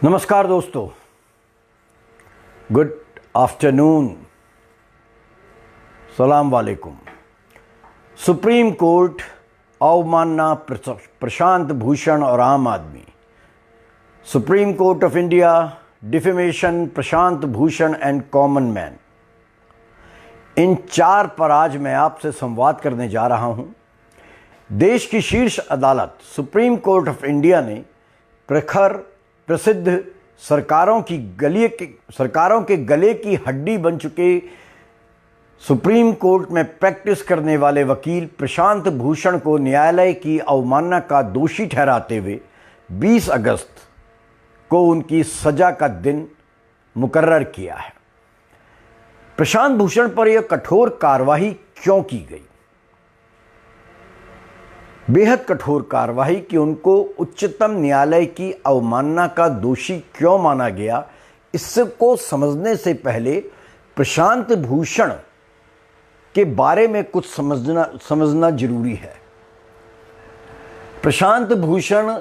नमस्कार दोस्तों, good afternoon, सलाम वालेकुम। सुप्रीम कोर्ट अवमानना प्रशांत भूषण और आम आदमी। Supreme Court of India defamation Prashant Bhushan and common man. इन चार पर आज मैं आपसे संवाद करने जा रहा हूं। देश की शीर्ष अदालत सुप्रीम कोर्ट ऑफ इंडिया ने प्रसिद्ध सरकारों के गले की हड्डी बन चुके सुप्रीम कोर्ट में प्रैक्टिस करने वाले वकील प्रशांत भूषण को न्यायालय की अवमानना का दोषी ठहराते हुए 20 अगस्त को उनकी सजा का दिन मुकर्रर किया है। प्रशांत भूषण पर यह कठोर कार्रवाई क्यों की गई? बेहद कठोर कार्रवाई कि उनको उच्चतम न्यायालय की अवमानना का दोषी क्यों माना गया, इसको समझने से पहले प्रशांत भूषण के बारे में कुछ समझना जरूरी है। प्रशांत भूषण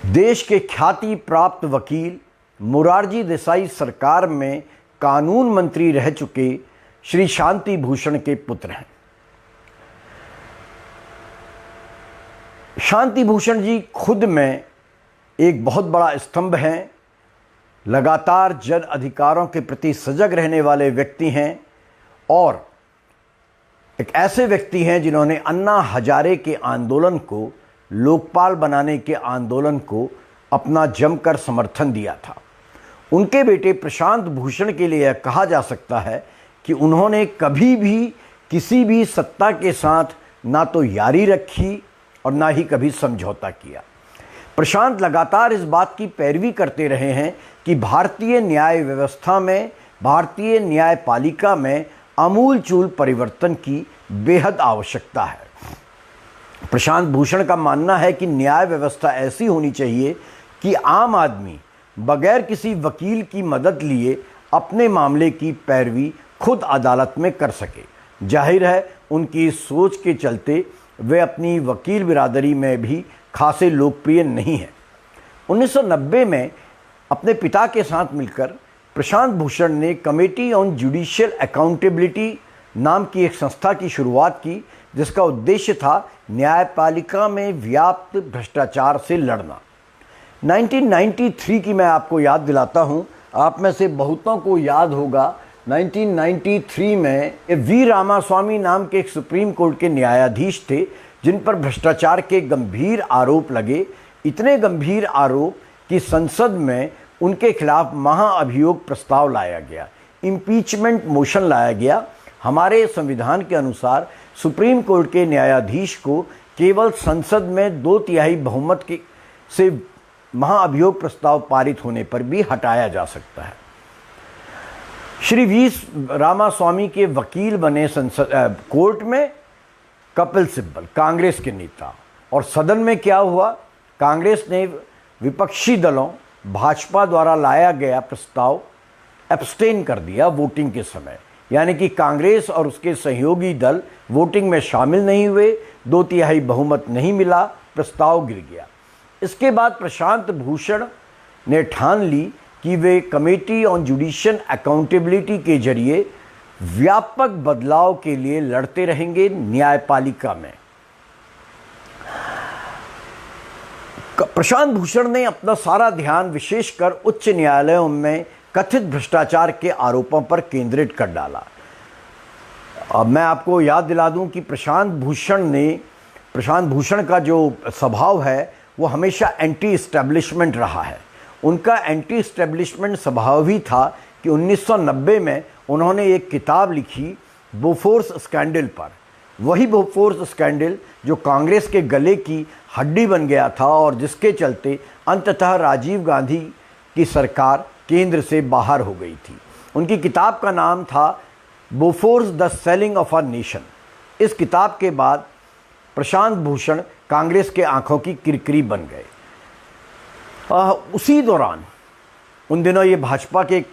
देश के ख्याति प्राप्त वकील मोरारजी देसाई सरकार में कानून मंत्री रह चुके श्री शांति भूषण के पुत्र हैं। शांति भूषण जी खुद में एक बहुत बड़ा स्तंभ हैं, लगातार जन अधिकारों के प्रति सजग रहने वाले व्यक्ति हैं और एक ऐसे व्यक्ति हैं जिन्होंने अन्ना हजारे के आंदोलन को, लोकपाल बनाने के आंदोलन को अपना जमकर समर्थन दिया था। उनके बेटे प्रशांत भूषण के लिए कहा जा सकता है कि उन्होंने कभी भी किसी भी सत्ता के साथ ना तो यारी रखी और ना ही कभी समझौता किया। प्रशांत लगातार इस बात की पैरवी करते रहे हैं कि भारतीय न्याय व्यवस्था में, भारतीय न्यायपालिका में आमूलचूल परिवर्तन की बेहद आवश्यकता है। प्रशांत भूषण का मानना है कि न्याय व्यवस्था ऐसी होनी चाहिए कि आम आदमी बगैर किसी वकील की मदद लिए अपने मामले की पैरवी खुद अदालत में कर सके। जाहिर है उनकी इस सोच के चलते वे अपनी वकील बिरादरी में भी खासे लोकप्रिय नहीं हैं। 1990 में अपने पिता के साथ मिलकर प्रशांत भूषण ने कमेटी ऑन जुडिशियल अकाउंटेबिलिटी नाम की एक संस्था की शुरुआत की, जिसका उद्देश्य था न्यायपालिका में व्याप्त भ्रष्टाचार से लड़ना। 1993 की मैं आपको याद दिलाता हूं, आप में से बहुतों को याद होगा 1993 में वी रामास्वामी नाम के एक सुप्रीम कोर्ट के न्यायाधीश थे जिन पर भ्रष्टाचार के गंभीर आरोप लगे। इतने गंभीर आरोप कि संसद में उनके खिलाफ महाअभियोग प्रस्ताव लाया गया, इम्पीचमेंट मोशन लाया गया। हमारे संविधान के अनुसार सुप्रीम कोर्ट के न्यायाधीश को केवल संसद में 2/3 बहुमत से महाअभियोग प्रस्ताव पारित होने पर भी हटाया जा सकता है। श्री वी रामास्वामी के वकील बने कोर्ट में कपिल सिब्बल, कांग्रेस के नेता। और सदन में क्या हुआ, कांग्रेस ने विपक्षी दलों भाजपा द्वारा लाया गया प्रस्ताव एब्सटेन कर दिया वोटिंग के समय, यानी कि कांग्रेस और उसके सहयोगी दल वोटिंग में शामिल नहीं हुए, 2/3 बहुमत नहीं मिला, प्रस्ताव गिर गया। इसके बाद प्रशांत भूषण ने ठान ली कि वे कमेटी ऑन जुडिशियल अकाउंटेबिलिटी के जरिए व्यापक बदलाव के लिए लड़ते रहेंगे न्यायपालिका में। प्रशांत भूषण ने अपना सारा ध्यान विशेषकर उच्च न्यायालयों में कथित भ्रष्टाचार के आरोपों पर केंद्रित कर डाला। अब मैं आपको याद दिला दूं कि प्रशांत भूषण का जो स्वभाव है वो हमेशा एंटी एस्टेब्लिशमेंट रहा है। उनका एंटी एस्टेब्लिशमेंट स्वभाव भी था कि 1990 में उन्होंने एक किताब लिखी बोफोर्स स्कैंडल पर। वही बोफोर्स स्कैंडल जो कांग्रेस के गले की हड्डी बन गया था और जिसके चलते अंततः राजीव गांधी की सरकार केंद्र से बाहर हो गई थी। उनकी किताब का नाम था Bofors the selling of a nation. इस किताब के बाद प्रशांत भूषण कांग्रेस के आंखों की किरकिरी बन गए। उसी दौरान, उन दिनों ये भाजपा के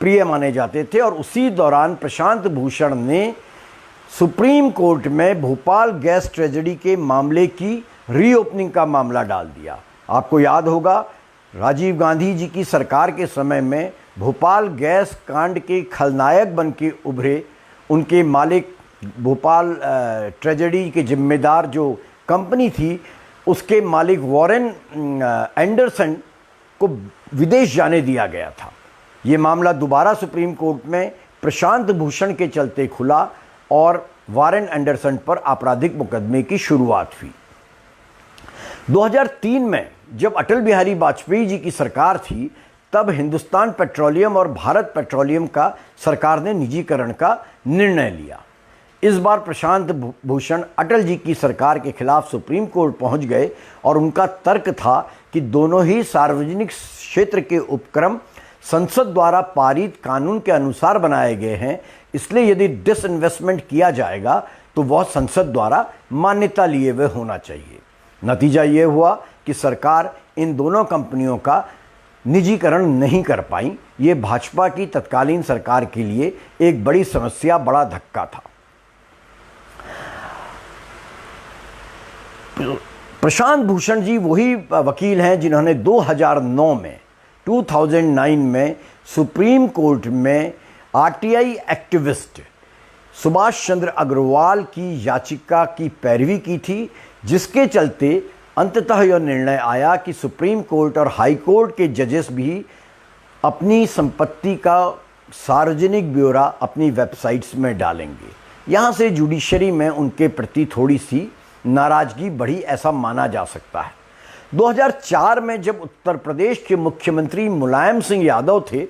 प्रिय माने जाते थे, और उसी दौरान प्रशांत भूषण ने सुप्रीम कोर्ट में भोपाल गैस ट्रेजेडी के मामले की रीओपनिंग का मामला डाल दिया। आपको याद होगा राजीव गांधी जी की सरकार के समय में भोपाल गैस कांड के खलनायक बन के उभरे उनके मालिक, भोपाल ट्रेजेडी के जिम्मेदार जो कंपनी थी उसके मालिक वॉरेन एंडरसन को विदेश जाने दिया गया था। ये मामला दोबारा सुप्रीम कोर्ट में प्रशांत भूषण के चलते खुला और वॉरेन एंडरसन पर आपराधिक मुकदमे की शुरुआत हुई। 2003 में जब अटल बिहारी वाजपेयी जी की सरकार थी तब हिंदुस्तान पेट्रोलियम और भारत पेट्रोलियम का सरकार ने निजीकरण का निर्णय लिया। इस बार प्रशांत भूषण अटल जी की सरकार के खिलाफ सुप्रीम कोर्ट पहुंच गए और उनका तर्क था कि दोनों ही सार्वजनिक क्षेत्र के उपक्रम संसद द्वारा पारित कानून के अनुसार बनाए गए हैं, इसलिए यदि डिसइन्वेस्टमेंट किया जाएगा तो वह संसद द्वारा मान्यता लिए हुए होना चाहिए। नतीजा ये हुआ कि सरकार इन दोनों कंपनियों का निजीकरण नहीं कर पाई। ये भाजपा की तत्कालीन सरकार के लिए एक बड़ी समस्या, बड़ा धक्का था। प्रशांत भूषण जी वही वकील हैं जिन्होंने 2009 में सुप्रीम कोर्ट में आरटीआई एक्टिविस्ट सुभाष चंद्र अग्रवाल की याचिका की पैरवी की थी, जिसके चलते अंततः यह निर्णय आया कि सुप्रीम कोर्ट और हाई कोर्ट के जजेस भी अपनी संपत्ति का सार्वजनिक ब्यौरा अपनी वेबसाइट्स में डालेंगे। यहाँ से जुडिशरी में उनके प्रति थोड़ी सी नाराजगी बढ़ी, ऐसा माना जा सकता है। 2004 में जब उत्तर प्रदेश के मुख्यमंत्री मुलायम सिंह यादव थे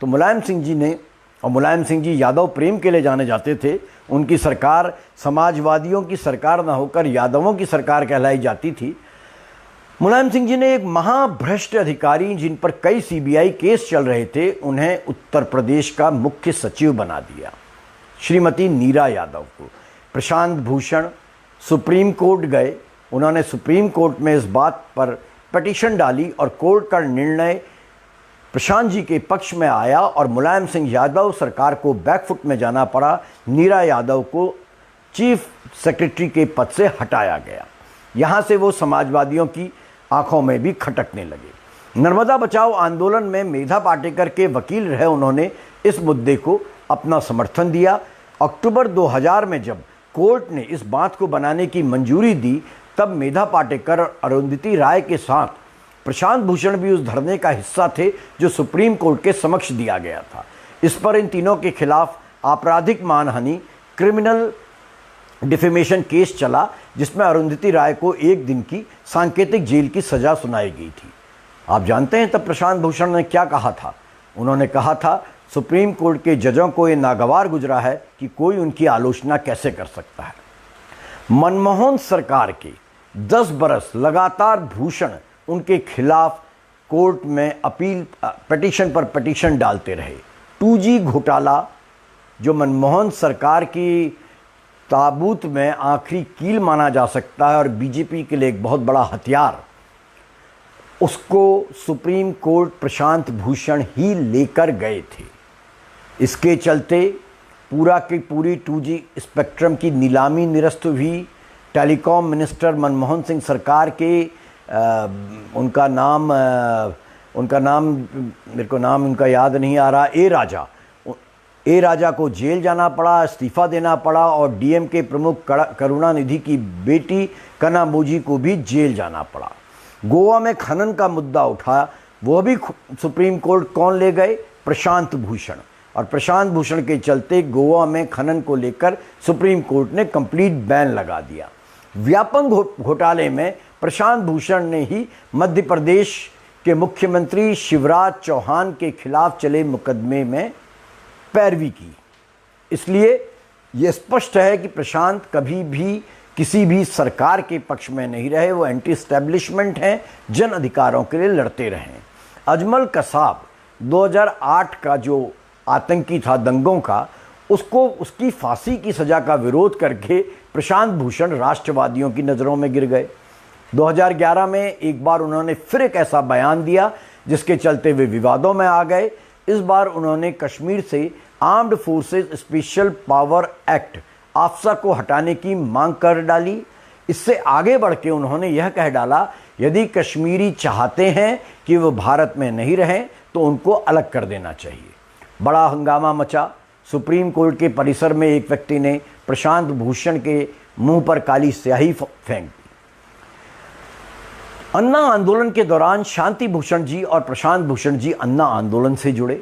तो मुलायम सिंह जी ने, और मुलायम सिंह जी यादव प्रेम के लिए जाने जाते थे, उनकी सरकार समाजवादियों की सरकार न होकर यादवों की सरकार कहलाई जाती थी। मुलायम सिंह जी ने एक महाभ्रष्ट अधिकारी जिन पर कई सीबीआई केस चल रहे थे, उन्हें उत्तर प्रदेश का मुख्य सचिव बना दिया, श्रीमती नीरा यादव को। प्रशांत भूषण सुप्रीम कोर्ट गए, उन्होंने सुप्रीम कोर्ट में इस बात पर पिटीशन डाली और कोर्ट का निर्णय प्रशांत जी के पक्ष में आया और मुलायम सिंह यादव सरकार को बैकफुट में जाना पड़ा। नीरा यादव को चीफ सेक्रेटरी के पद से हटाया गया। यहाँ से वो समाजवादियों की आंखों में भी खटकने लगे। नर्मदा बचाओ आंदोलन में मेधा पाटेकर के वकील रहे उन्होंने इस मुद्दे को अपना समर्थन दिया। अक्टूबर 2000 में जब कोर्ट ने इस बात को बनाने की मंजूरी दी तब मेधा पाटेकर और अरुंधति राय के साथ प्रशांत भूषण भी उस धरने का हिस्सा थे जो सुप्रीम कोर्ट के समक्ष दिया गया था। इस पर इन तीनों के खिलाफ आपराधिक मानहानि, क्रिमिनल डिफेमेशन केस चला, जिसमें अरुंधति राय को 1 दिन की सांकेतिक जेल की सजा सुनाई गई थी। आप जानते हैं तब प्रशांत भूषण ने क्या कहा था? उन्होंने कहा था, सुप्रीम कोर्ट के जजों को ये नागवार गुजरा है कि कोई उनकी आलोचना कैसे कर सकता है। मनमोहन सरकार के 10 बरस लगातार भूषण उनके खिलाफ कोर्ट में अपील, पिटीशन पर पिटीशन डालते रहे। 2G घोटाला जो मनमोहन सरकार की ताबूत में आखिरी कील माना जा सकता है और बीजेपी के लिए एक बहुत बड़ा हथियार, उसको सुप्रीम कोर्ट प्रशांत भूषण ही लेकर गए थे। इसके चलते पूरा की पूरी 2G स्पेक्ट्रम की नीलामी निरस्त हुई। टेलीकॉम मिनिस्टर मनमोहन सिंह सरकार के उनका नाम मेरे को नाम उनका याद नहीं आ रहा, ए राजा को जेल जाना पड़ा, इस्तीफा देना पड़ा और डीएमके प्रमुख करुणानिधि की बेटी कनामोजी को भी जेल जाना पड़ा। गोवा में खनन का मुद्दा उठा, वो भी सुप्रीम कोर्ट कौन ले गए? प्रशांत भूषण। और प्रशांत भूषण के चलते गोवा में खनन को लेकर सुप्रीम कोर्ट ने कंप्लीट बैन लगा दिया। व्यापक घोटाले में प्रशांत भूषण ने ही मध्य प्रदेश के मुख्यमंत्री शिवराज चौहान के खिलाफ चले मुकदमे में पैरवी की। इसलिए ये स्पष्ट है कि प्रशांत कभी भी किसी भी सरकार के पक्ष में नहीं रहे, वो एंटी एस्टैब्लिशमेंट हैं, जन अधिकारों के लिए लड़ते रहे। अजमल कसाब 2008 का जो आतंकी था दंगों का, उसको उसकी फांसी की सज़ा का विरोध करके प्रशांत भूषण राष्ट्रवादियों की नज़रों में गिर गए। 2011 में एक बार उन्होंने फिर एक ऐसा बयान दिया जिसके चलते वे विवादों में आ गए। इस बार उन्होंने कश्मीर से armed forces special power act AFSPA को हटाने की मांग कर डाली। इससे आगे बढ़ के उन्होंने यह कह डाला यदि कश्मीरी चाहते हैं कि वो भारत में नहीं रहें तो उनको अलग कर देना चाहिए। बड़ा हंगामा मचा। सुप्रीम कोर्ट के परिसर में एक व्यक्ति ने प्रशांत भूषण के मुंह पर काली स्याही फेंक दी। अन्ना आंदोलन के दौरान शांति भूषण जी और प्रशांत भूषण जी अन्ना आंदोलन से जुड़े।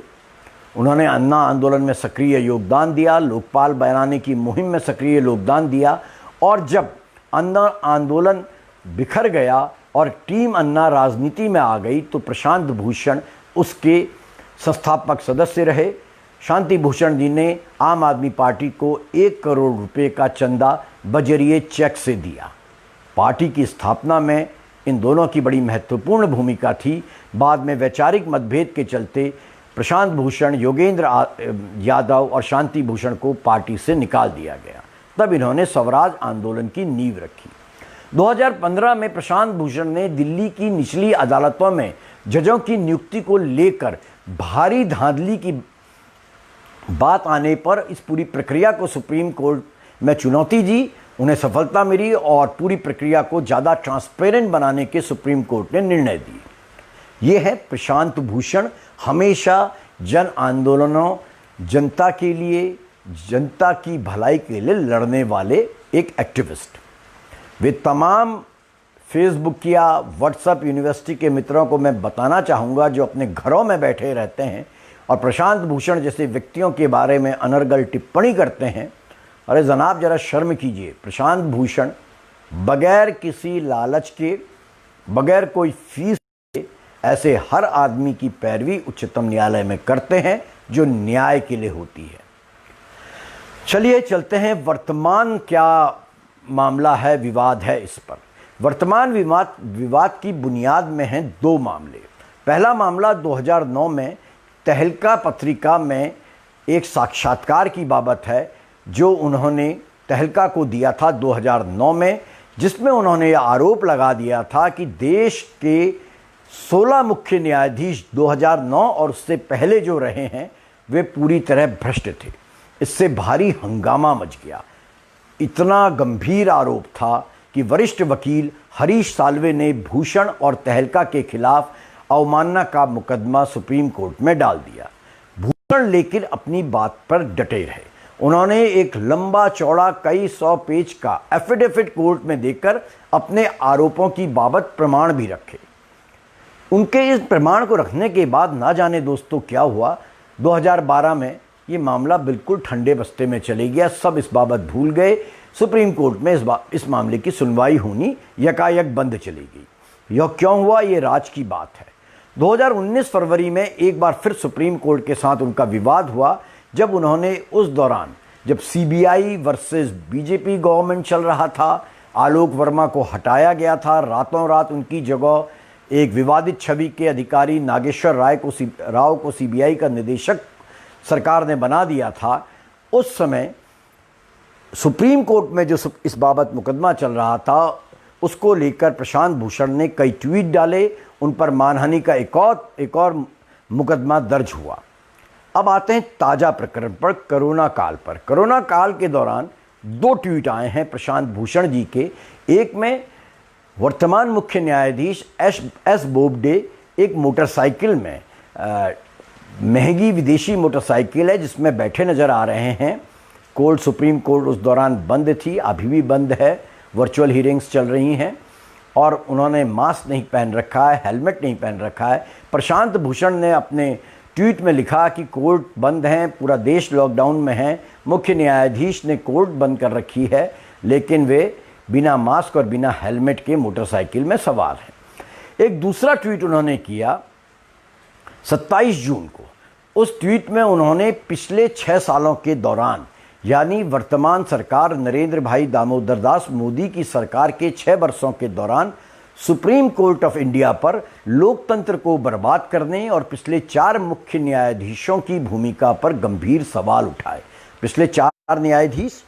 उन्होंने अन्ना आंदोलन में सक्रिय योगदान दिया, लोकपाल बनाने की मुहिम में सक्रिय योगदान दिया, और जब अन्ना आंदोलन बिखर गया और टीम अन्ना राजनीति में आ गई तो प्रशांत भूषण उसके संस्थापक सदस्य रहे। शांति भूषण जी ने आम आदमी पार्टी को 1 करोड़ रुपए का चंदा बजरिए चेक से दिया। पार्टी की स्थापना में इन दोनों की बड़ी महत्वपूर्ण भूमिका थी। बाद में वैचारिक मतभेद के चलते प्रशांत भूषण, योगेंद्र यादव और शांति भूषण को पार्टी से निकाल दिया गया। तब इन्होंने स्वराज आंदोलन की नींव रखी। 2015 में प्रशांत भूषण ने दिल्ली की निचली अदालतों में जजों की नियुक्ति को लेकर भारी धांधली की बात आने पर इस पूरी प्रक्रिया को सुप्रीम कोर्ट में चुनौती दी। उन्हें सफलता मिली और पूरी प्रक्रिया को ज़्यादा ट्रांसपेरेंट बनाने के सुप्रीम कोर्ट ने निर्णय दिए। ये है प्रशांत भूषण, हमेशा जन आंदोलनों, जनता के लिए, जनता की भलाई के लिए लड़ने वाले एक एक्टिविस्ट। वे तमाम फेसबुक या व्हाट्सएप यूनिवर्सिटी के मित्रों को मैं बताना चाहूँगा जो अपने घरों में बैठे रहते हैं और प्रशांत भूषण जैसे व्यक्तियों के बारे में अनर्गल टिप्पणी करते हैं, अरे जनाब ज़रा शर्म कीजिए। प्रशांत भूषण बगैर किसी लालच के, बगैर कोई फीस के ऐसे हर आदमी की पैरवी उच्चतम न्यायालय में करते हैं जो न्याय के लिए होती है। चलिए चलते हैं वर्तमान क्या मामला है, विवाद है इस पर। वर्तमान विवाद की बुनियाद में हैं 2 मामले। पहला मामला 2009 में तहलका पत्रिका में एक साक्षात्कार की बाबत है जो उन्होंने तहलका को दिया था 2009 में, जिसमें उन्होंने यह आरोप लगा दिया था कि देश के 16 मुख्य न्यायाधीश 2009 और उससे पहले जो रहे हैं वे पूरी तरह भ्रष्ट थे। इससे भारी हंगामा मच गया। इतना गंभीर आरोप था कि वरिष्ठ वकील हरीश साल्वे ने भूषण और तहलका के खिलाफ अवमानना का मुकदमा सुप्रीम कोर्ट में डाल दिया। भूषण लेकिन अपनी बात पर डटे रहे। उन्होंने एक लंबा चौड़ा कई 100 पेज का एफिडेविट कोर्ट में देकर अपने आरोपों की बाबत प्रमाण भी रखे। उनके इस प्रमाण को रखने के बाद ना जाने दोस्तों क्या हुआ, 2012 में ये मामला बिल्कुल ठंडे बस्ते में चले गया। सब इस बाबत भूल गए। सुप्रीम कोर्ट में इस मामले की सुनवाई होनी यकायक बंद चली गई। यह क्यों हुआ, ये राज की बात है। 2019 फरवरी में एक बार फिर सुप्रीम कोर्ट के साथ उनका विवाद हुआ, जब उन्होंने उस दौरान जब सीबीआई वर्सेस बीजेपी गवर्नमेंट चल रहा था, आलोक वर्मा को हटाया गया था, रातों रात उनकी जगह एक विवादित छवि के अधिकारी नागेश्वर राव को सीबीआई का निदेशक सरकार ने बना दिया था। उस समय सुप्रीम कोर्ट में जो इस बाबत मुकदमा चल रहा था उसको लेकर प्रशांत भूषण ने कई ट्वीट डाले। उन पर मानहानि का एक और मुकदमा दर्ज हुआ। अब आते हैं ताज़ा प्रकरण पर, कोरोना काल पर। कोरोना काल के दौरान 2 ट्वीट आए हैं प्रशांत भूषण जी के। एक में वर्तमान मुख्य न्यायाधीश एस बोबडे एक मोटरसाइकिल में, महंगी विदेशी मोटरसाइकिल है जिसमें बैठे नज़र आ रहे हैं। सुप्रीम कोर्ट उस दौरान बंद थी, अभी भी बंद है, वर्चुअल हियरिंग्स चल रही हैं, और उन्होंने मास्क नहीं पहन रखा है, हेलमेट नहीं पहन रखा है। प्रशांत भूषण ने अपने ट्वीट में लिखा कि कोर्ट बंद हैं, पूरा देश लॉकडाउन में है, मुख्य न्यायाधीश ने कोर्ट बंद कर रखी है, लेकिन वे बिना मास्क और बिना हेलमेट के मोटरसाइकिल में सवार हैं। एक दूसरा ट्वीट उन्होंने किया 27 जून को। उस ट्वीट में उन्होंने पिछले 6 सालों के दौरान, यानी वर्तमान सरकार नरेंद्र भाई दामोदर दास मोदी की सरकार के 6 वर्षों के दौरान सुप्रीम कोर्ट ऑफ इंडिया पर लोकतंत्र को बर्बाद करने और पिछले 4 मुख्य न्यायाधीशों की भूमिका पर गंभीर सवाल उठाए। पिछले 4 न्यायाधीश,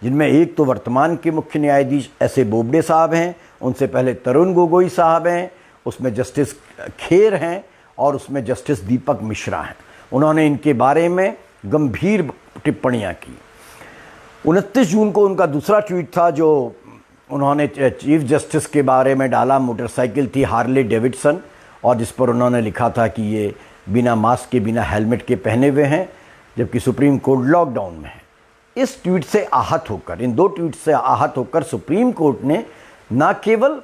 जिनमें एक तो वर्तमान के मुख्य न्यायाधीश एस ए बोबडे साहब हैं, उनसे पहले तरुण गोगोई साहब हैं, उसमें जस्टिस खेर हैं और उसमें जस्टिस दीपक मिश्रा हैं। उन्होंने इनके बारे में गंभीर टिप्पणियां की। 29 जून को उनका दूसरा ट्वीट था जो उन्होंने चीफ जस्टिस के बारे में डाला। मोटरसाइकिल थी हार्ले डेविडसन और जिस पर उन्होंने लिखा था कि ये बिना मास्क के, बिना हेलमेट के पहने हुए हैं, जबकि सुप्रीम कोर्ट लॉकडाउन में है। इस ट्वीट से आहत होकर, इन 2 ट्वीट से आहत होकर सुप्रीम कोर्ट ने न केवल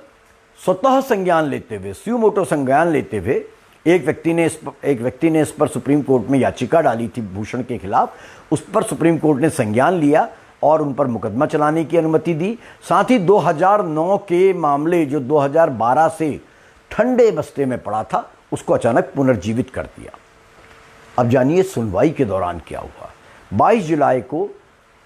स्वतः संज्ञान लेते हुए, स्यूमोटो संज्ञान लेते हुए, एक व्यक्ति ने इस पर सुप्रीम कोर्ट में याचिका डाली थी भूषण के खिलाफ, उस पर सुप्रीम कोर्ट ने संज्ञान लिया और उन पर मुकदमा चलाने की अनुमति दी। साथ ही 2009 के मामले जो 2012 से ठंडे बस्ते में पड़ा था, उसको अचानक पुनर्जीवित कर दिया। अब जानिए सुनवाई के दौरान क्या हुआ। 22 जुलाई को,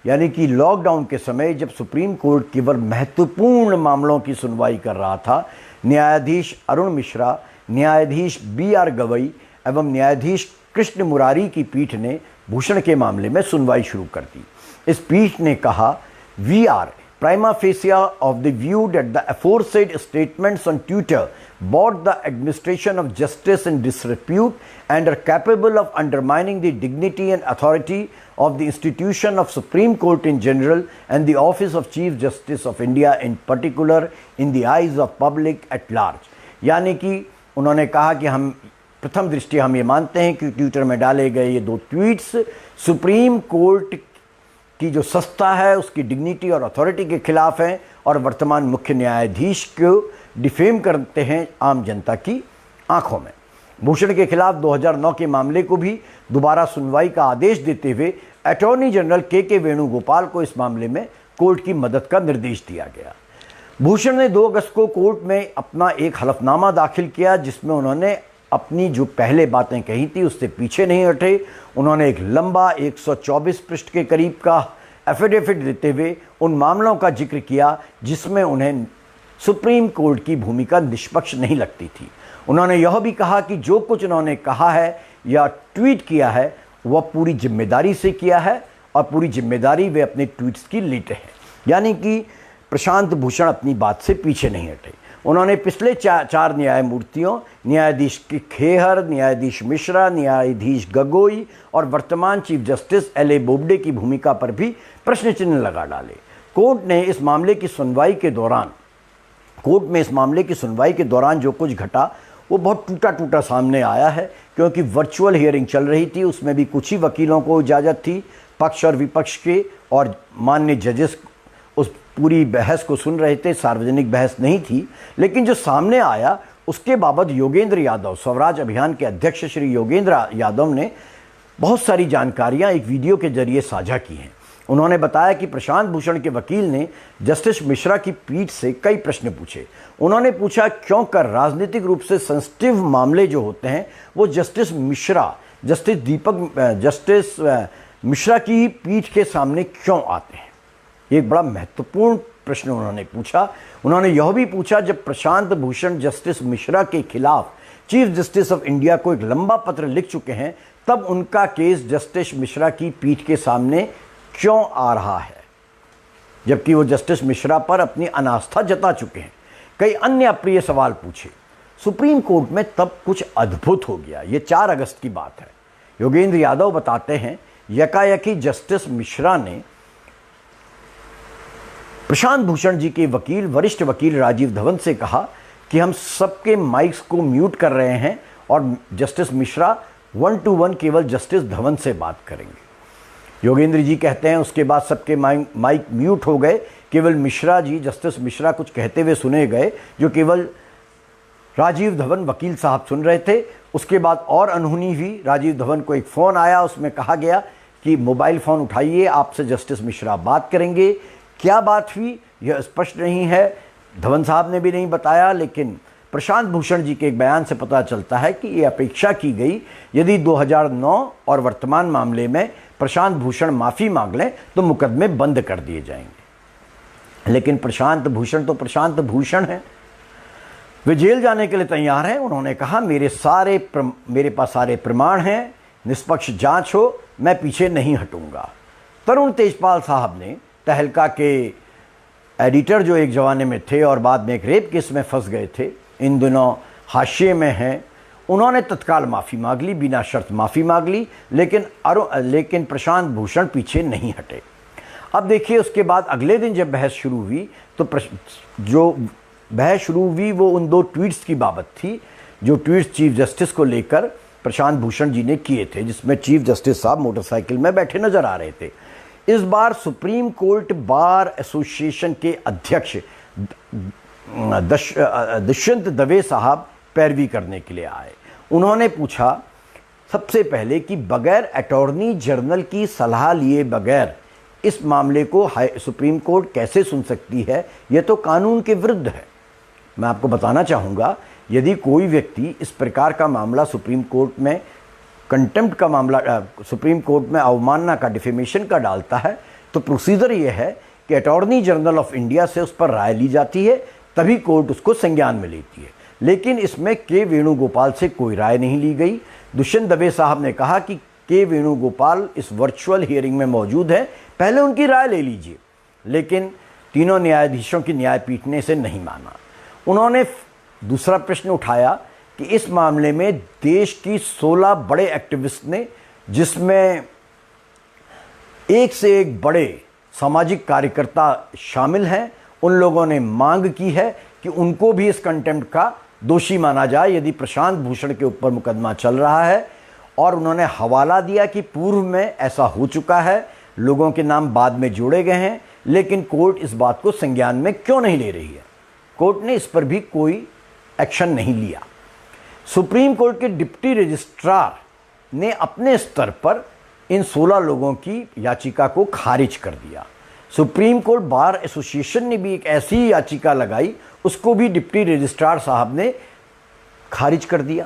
यानी कि लॉकडाउन के समय, जब सुप्रीम कोर्ट केवल महत्वपूर्ण मामलों की सुनवाई कर रहा था, न्यायाधीश अरुण मिश्रा, न्यायाधीश BR गवई एवं न्यायाधीश कृष्ण मुरारी की पीठ ने भूषण के मामले में सुनवाई शुरू कर दी। इस पीठ ने कहा, we are prima facie of the view that the aforesaid statements on Twitter brought the administration of justice in disrepute and are capable of undermining the dignity and authority of the institution of Supreme Court in general and the office of Chief Justice of India in particular in the eyes of public at large। यानी कि उन्होंने कहा कि हम प्रथम दृष्टि हम ये मानते हैं कि ट्विटर में डाले गए ये 2 ट्वीट्स सुप्रीम कोर्ट की जो संस्था है उसकी डिग्निटी और अथॉरिटी के खिलाफ हैं और वर्तमान मुख्य न्यायाधीश को डिफेम करते हैं आम जनता की आंखों में। भूषण के खिलाफ 2009 के मामले को भी दोबारा सुनवाई का आदेश देते हुए अटॉर्नी जनरल के वेणुगोपाल को इस मामले में कोर्ट की मदद का निर्देश दिया गया। भूषण ने 2 अगस्त को कोर्ट में अपना एक हलफनामा दाखिल किया, जिसमें उन्होंने अपनी जो पहले बातें कही थी उससे पीछे नहीं हटे। उन्होंने एक लंबा 124 पृष्ठ के करीब का एफिडेविट देते हुए उन मामलों का जिक्र किया जिसमें उन्हें सुप्रीम कोर्ट की भूमिका निष्पक्ष नहीं लगती थी। उन्होंने यह भी कहा कि जो कुछ उन्होंने कहा है या ट्वीट किया है वह पूरी जिम्मेदारी से किया है और पूरी जिम्मेदारी वे अपने ट्वीट्स की लेते हैं। यानी कि प्रशांत भूषण अपनी बात से पीछे नहीं हटे। उन्होंने पिछले 4 न्यायमूर्तियों, न्यायाधीश खेहर, न्यायाधीश मिश्रा, न्यायाधीश गगोई और वर्तमान चीफ जस्टिस LA बोबडे की भूमिका पर भी प्रश्न चिन्ह लगा डाले। कोर्ट में इस मामले की सुनवाई के दौरान जो कुछ घटा वो बहुत टूटा सामने आया है, क्योंकि वर्चुअल हियरिंग चल रही थी। उसमें भी कुछ ही वकीलों को इजाज़त थी, पक्ष और विपक्ष के, और माननीय जजेस उस पूरी बहस को सुन रहे थे। सार्वजनिक बहस नहीं थी। लेकिन जो सामने आया उसके बाबत योगेंद्र यादव, स्वराज अभियान के अध्यक्ष श्री योगेंद्र यादव ने बहुत सारी जानकारियां एक वीडियो के जरिए साझा की हैं। उन्होंने बताया कि प्रशांत भूषण के वकील ने जस्टिस मिश्रा की पीठ से कई प्रश्न पूछे। उन्होंने पूछा क्यों कर राजनीतिक रूप से सेंसिटिव मामले जो होते हैं वो जस्टिस मिश्रा की पीठ के सामने क्यों आते हैं। एक बड़ा महत्वपूर्ण प्रश्न उन्होंने पूछा। उन्होंने यह भी पूछा, जब प्रशांत भूषण जस्टिस मिश्रा के खिलाफ चीफ जस्टिस ऑफ इंडिया को एक लंबा पत्र लिख चुके हैं, तब उनका केस जस्टिस मिश्रा की पीठ के सामने क्यों आ रहा है, जबकि वो जस्टिस मिश्रा पर अपनी अनास्था जता चुके हैं। कई अन्य अप्रिय सवाल पूछे। सुप्रीम कोर्ट में तब कुछ अद्भुत हो गया। ये 4 अगस्त की बात है। योगेंद्र यादव बताते हैं, यकायकी जस्टिस मिश्रा ने प्रशांत भूषण जी के वकील, वरिष्ठ वकील राजीव धवन से कहा कि हम सबके माइक्स को म्यूट कर रहे हैं और जस्टिस मिश्रा 1 to 1 केवल जस्टिस धवन से बात करेंगे। योगेंद्र जी कहते हैं उसके बाद सबके माइक म्यूट हो गए, केवल मिश्रा जी, जस्टिस मिश्रा कुछ कहते हुए सुने गए जो केवल राजीव धवन वकील साहब सुन रहे थे। उसके बाद और अनहोनी हुई। राजीव धवन को एक फ़ोन आया, उसमें कहा गया कि मोबाइल फ़ोन उठाइए, आपसे जस्टिस मिश्रा बात करेंगे। क्या बात हुई यह स्पष्ट नहीं है, धवन साहब ने भी नहीं बताया, लेकिन प्रशांत भूषण जी के एक बयान से पता चलता है कि ये अपेक्षा की गई यदि 2009 और वर्तमान मामले में प्रशांत भूषण माफ़ी मांग लें तो मुकदमे बंद कर दिए जाएंगे। लेकिन प्रशांत भूषण तो प्रशांत भूषण है, वे जेल जाने के लिए तैयार हैं। उन्होंने कहा मेरे पास सारे प्रमाण हैं, निष्पक्ष जांच हो, मैं पीछे नहीं हटूंगा। तरुण तेजपाल साहब ने, तहलका के एडिटर जो एक ज़माने में थे और बाद में एक रेप केस में फंस गए थे, इन दिनों हाशिए में हैं, उन्होंने तत्काल माफ़ी मांग ली, बिना शर्त माफ़ी मांग ली। लेकिन प्रशांत भूषण पीछे नहीं हटे। अब देखिए उसके बाद अगले दिन जब बहस शुरू हुई तो जो बहस शुरू हुई वो उन 2 ट्वीट्स की बाबत थी जो ट्वीट्स चीफ जस्टिस को लेकर प्रशांत भूषण जी ने किए थे, जिसमें चीफ जस्टिस साहब मोटरसाइकिल में बैठे नजर आ रहे थे। इस बार सुप्रीम कोर्ट बार एसोसिएशन के अध्यक्ष दुष्यंत दवे साहब पैरवी करने के लिए आए। उन्होंने पूछा सबसे पहले कि बगैर अटॉर्नी जनरल की सलाह लिए बगैर इस मामले को सुप्रीम कोर्ट कैसे सुन सकती है, यह तो कानून के विरुद्ध है। मैं आपको बताना चाहूँगा, यदि कोई व्यक्ति इस प्रकार का मामला सुप्रीम कोर्ट में कंटेम्प्ट का मामला सुप्रीम कोर्ट में अवमानना का, डिफेमेशन का डालता है, तो प्रोसीजर ये है कि अटॉर्नी जनरल ऑफ इंडिया से उस पर राय ली जाती है, तभी कोर्ट उसको संज्ञान में लेती है। लेकिन इसमें के वेणुगोपाल से कोई राय नहीं ली गई। दुष्यंत दवे साहब ने कहा कि के वेणुगोपाल इस वर्चुअल हियरिंग में मौजूद है, पहले उनकी राय ले लीजिए। लेकिन तीनों न्यायाधीशों की न्यायपीठ ने इसे नहीं माना। उन्होंने दूसरा प्रश्न उठाया कि इस मामले में देश की 16 बड़े एक्टिविस्ट ने, जिसमें एक से एक बड़े सामाजिक कार्यकर्ता शामिल हैं, उन लोगों ने मांग की है कि उनको भी इस कंटेम्प्ट का दोषी माना जाए यदि प्रशांत भूषण के ऊपर मुकदमा चल रहा है। और उन्होंने हवाला दिया कि पूर्व में ऐसा हो चुका है, लोगों के नाम बाद में जोड़े गए हैं, लेकिन कोर्ट इस बात को संज्ञान में क्यों नहीं ले रही है। कोर्ट ने इस पर भी कोई एक्शन नहीं लिया। सुप्रीम कोर्ट के डिप्टी रजिस्ट्रार ने अपने स्तर पर इन 16 लोगों की याचिका को खारिज कर दिया। सुप्रीम कोर्ट बार एसोसिएशन ने भी एक ऐसी याचिका लगाई, उसको भी डिप्टी रजिस्ट्रार साहब ने खारिज कर दिया।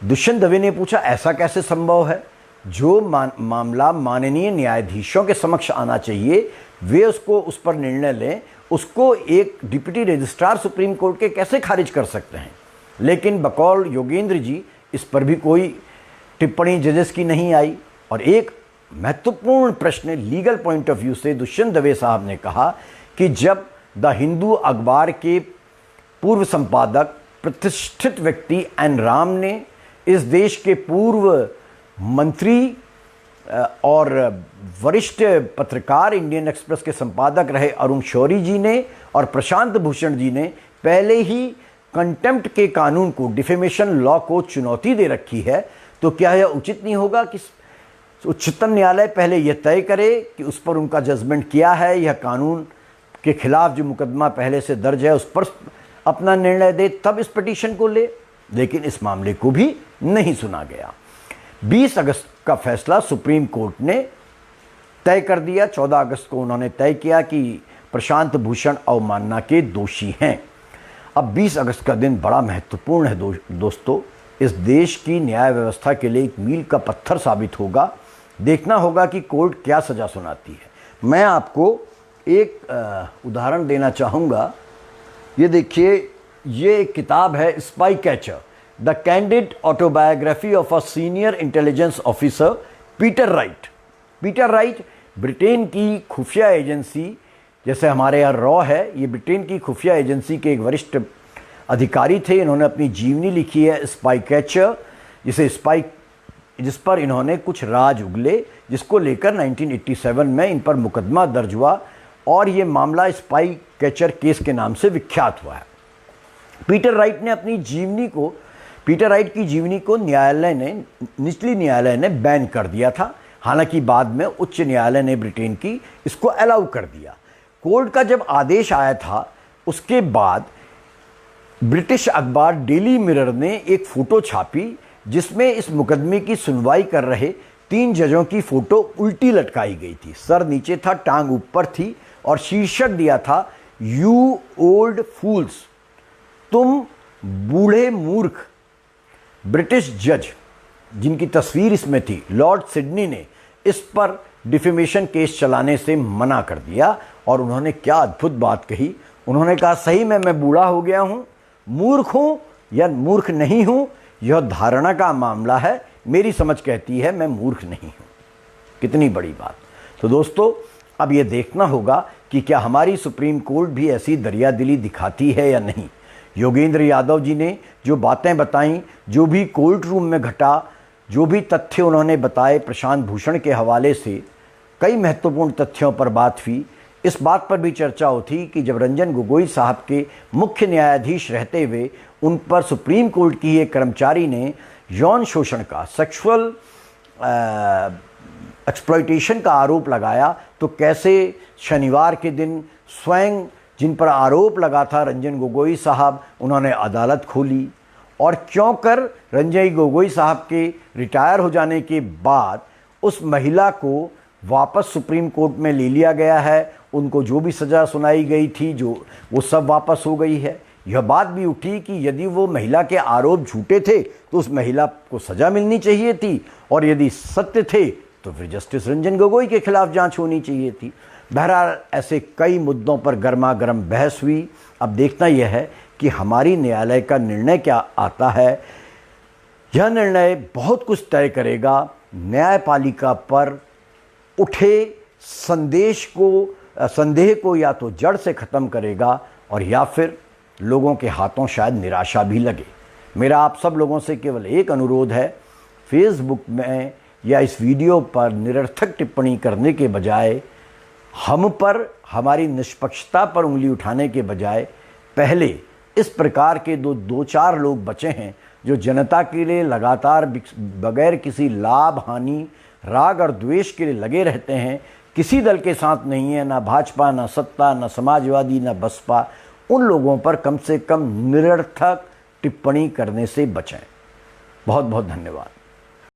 दुष्यंत दवे ने पूछा ऐसा कैसे संभव है, जो मामला माननीय न्यायाधीशों के समक्ष आना चाहिए वे उसको उस पर निर्णय लें, उसको एक डिप्टी रजिस्ट्रार सुप्रीम कोर्ट के कैसे खारिज कर सकते हैं। लेकिन बकौल योगेंद्र जी इस पर भी कोई टिप्पणी जजेस की नहीं आई। और एक महत्वपूर्ण प्रश्न लीगल पॉइंट ऑफ व्यू से दुष्यंत दवे साहब ने कहा कि जब द हिंदू अखबार के पूर्व संपादक प्रतिष्ठित व्यक्ति एन राम ने, इस देश के पूर्व मंत्री और वरिष्ठ पत्रकार इंडियन एक्सप्रेस के संपादक रहे अरुण शौरी जी ने और प्रशांत भूषण जी ने पहले ही कंटेम्प्ट के कानून को, डिफेमेशन लॉ को चुनौती दे रखी है, तो क्या यह उचित नहीं होगा कि उच्चतम न्यायालय पहले यह तय करे कि उस पर उनका जजमेंट क्या है, यह कानून के खिलाफ जो मुकदमा पहले से दर्ज है उस पर अपना निर्णय दे, तब इस पिटीशन को ले। लेकिन इस मामले को भी नहीं सुना गया। 20 अगस्त का फैसला सुप्रीम कोर्ट ने तय कर दिया। 14 अगस्त को उन्होंने तय किया कि प्रशांत भूषण अवमानना के दोषी हैं। अब 20 अगस्त का दिन बड़ा महत्वपूर्ण है दोस्तों, इस देश की न्याय व्यवस्था के लिए एक मील का पत्थर साबित होगा। देखना होगा कि कोर्ट क्या सज़ा सुनाती है। मैं आपको एक उदाहरण देना चाहूँगा। ये देखिए, ये एक किताब है spy catcher, the candid autobiography of a senior intelligence officer Peter right. Peter right Britain की खुफिया एजेंसी, जैसे हमारे यहाँ रॉ है, ये ब्रिटेन की खुफिया एजेंसी के एक वरिष्ठ अधिकारी थे। इन्होंने अपनी जीवनी लिखी है स्पाई कैचर, जिस पर इन्होंने कुछ राज उगले, जिसको लेकर 1987 में इन पर मुकदमा दर्ज हुआ और ये मामला स्पाई कैचर केस के नाम से विख्यात हुआ है। पीटर राइट की जीवनी को निचली न्यायालय ने बैन कर दिया था। हालांकि बाद में उच्च न्यायालय ने ब्रिटेन की इसको अलाउ कर दिया। कोर्ट का जब आदेश आया था उसके बाद ब्रिटिश अखबार डेली मिरर ने एक फ़ोटो छापी जिसमें इस मुकदमे की सुनवाई कर रहे 3 जजों की फ़ोटो उल्टी लटकाई गई थी। सर नीचे था, टांग ऊपर थी और शीर्षक दिया था यू ओल्ड फूल्स, तुम बूढ़े मूर्ख। ब्रिटिश जज जिनकी तस्वीर इसमें थी, लॉर्ड सिडनी ने इस पर डिफेमेशन केस चलाने से मना कर दिया। और उन्होंने क्या अद्भुत बात कही, उन्होंने कहा सही में मैं बूढ़ा हो गया हूँ, मूर्ख हूँ या मूर्ख नहीं हूँ यह धारणा का मामला है, मेरी समझ कहती है मैं मूर्ख नहीं हूँ। कितनी बड़ी बात। तो दोस्तों अब ये देखना होगा कि क्या हमारी सुप्रीम कोर्ट भी ऐसी दरियादिली दिखाती है या नहीं। योगेंद्र यादव जी ने जो बातें बताईं, जो भी कोर्ट रूम में घटा, जो भी तथ्य उन्होंने बताए प्रशांत भूषण के हवाले से, कई महत्वपूर्ण तथ्यों पर बात हुई। इस बात पर भी चर्चा होती कि जब रंजन गोगोई साहब के मुख्य न्यायाधीश रहते हुए उन पर सुप्रीम कोर्ट की एक कर्मचारी ने यौन शोषण का, सेक्सुअल एक्सप्लॉयटेशन का आरोप लगाया, तो कैसे शनिवार के दिन स्वयं जिन पर आरोप लगा था रंजन गोगोई साहब, उन्होंने अदालत खोली, और क्यों कर रंजन गोगोई साहब के रिटायर हो जाने के बाद उस महिला को वापस सुप्रीम कोर्ट में ले लिया गया है, उनको जो भी सज़ा सुनाई गई थी जो वो सब वापस हो गई है। यह बात भी उठी कि यदि वो महिला के आरोप झूठे थे तो उस महिला को सज़ा मिलनी चाहिए थी, और यदि सत्य थे तो फिर जस्टिस रंजन गोगोई के खिलाफ जांच होनी चाहिए थी। बहरहाल ऐसे कई मुद्दों पर गर्मा गर्म बहस हुई। अब देखना यह है कि हमारी न्यायालय का निर्णय क्या आता है। यह निर्णय बहुत कुछ तय करेगा। न्यायपालिका पर उठे संदेह को या तो जड़ से ख़त्म करेगा, और या फिर लोगों के हाथों शायद निराशा भी लगे। मेरा आप सब लोगों से केवल एक अनुरोध है, फेसबुक में या इस वीडियो पर निरर्थक टिप्पणी करने के बजाय, हम पर, हमारी निष्पक्षता पर उंगली उठाने के बजाय, पहले इस प्रकार के दो चार लोग बचे हैं जो जनता के लिए लगातार बगैर किसी लाभ हानि, राग और द्वेष के लिए लगे रहते हैं, किसी दल के साथ नहीं है, ना भाजपा, ना सत्ता, ना समाजवादी, ना बसपा। उन लोगों पर कम से कम निरर्थक टिप्पणी करने से बचें। बहुत बहुत धन्यवाद।